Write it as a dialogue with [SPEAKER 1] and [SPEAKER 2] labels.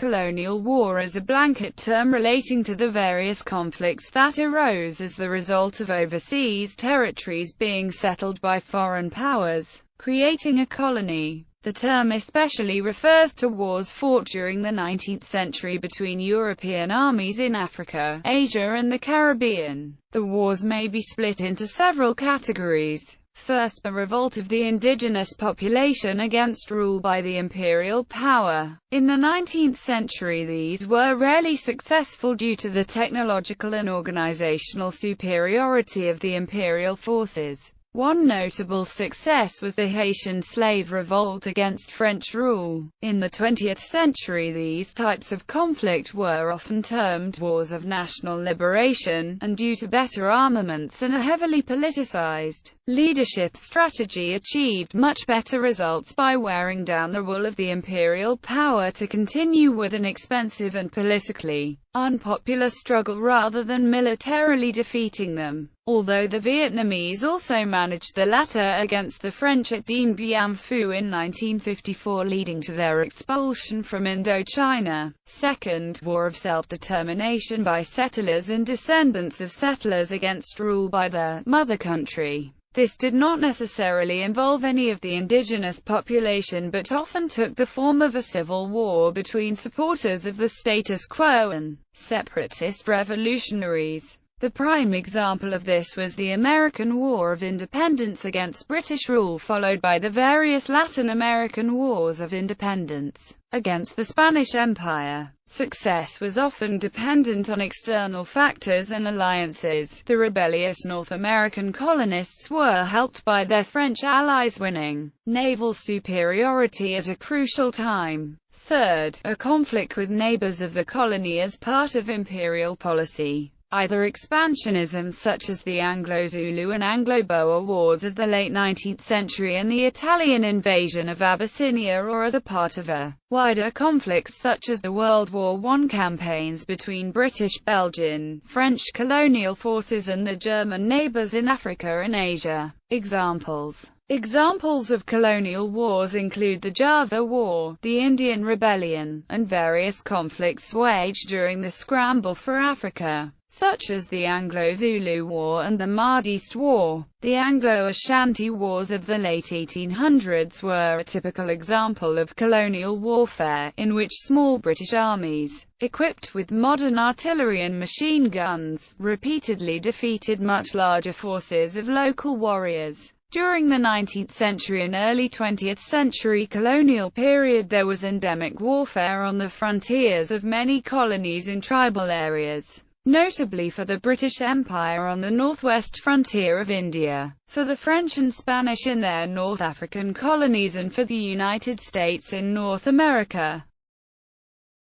[SPEAKER 1] colonial war as a blanket term relating to the various conflicts that arose as the result of overseas territories being settled by foreign powers, creating a colony. The term especially refers to wars fought during the 19th century between European armies in Africa, Asia and the Caribbean. The wars may be split into several categories. First, the revolt of the indigenous population against rule by the imperial power. In the 19th century these were rarely successful due to the technological and organizational superiority of the imperial forces. One notable success was the Haitian slave revolt against French rule. In the 20th century these types of conflict were often termed wars of national liberation, and due to better armaments and a heavily politicized leadership strategy achieved much better results by wearing down the wool of the imperial power to continue with an expensive and politically unpopular struggle rather than militarily defeating them. Although the Vietnamese also managed the latter against the French at Dien Bien Phu in 1954, leading to their expulsion from Indochina. Second, War of Self-Determination by settlers and descendants of settlers against rule by their mother country. This did not necessarily involve any of the indigenous population but often took the form of a civil war between supporters of the status quo and separatist revolutionaries. The prime example of this was the American War of Independence against British rule, followed by the various Latin American wars of independence against the Spanish Empire. Success was often dependent on external factors and alliances. The rebellious North American colonists were helped by their French allies, winning naval superiority at a crucial time. Third, a conflict with neighbors of the colony as part of imperial policy. Either expansionism such as the Anglo-Zulu and Anglo-Boer wars of the late 19th century and the Italian invasion of Abyssinia, or as a part of a wider conflicts such as the World War I campaigns between British, Belgian, French colonial forces and the German neighbors in Africa and Asia. Examples of colonial wars include the Java War, the Indian Rebellion, and various conflicts waged during the scramble for Africa, such as the Anglo-Zulu War and the Mahdiist War. The Anglo-Ashanti Wars of the late 1800s were a typical example of colonial warfare, in which small British armies, equipped with modern artillery and machine guns, repeatedly defeated much larger forces of local warriors. During the 19th century and early 20th century colonial period, there was endemic warfare on the frontiers of many colonies in tribal areas, notably for the British Empire on the northwest frontier of India, for the French and Spanish in their North African colonies, and for the United States in North America.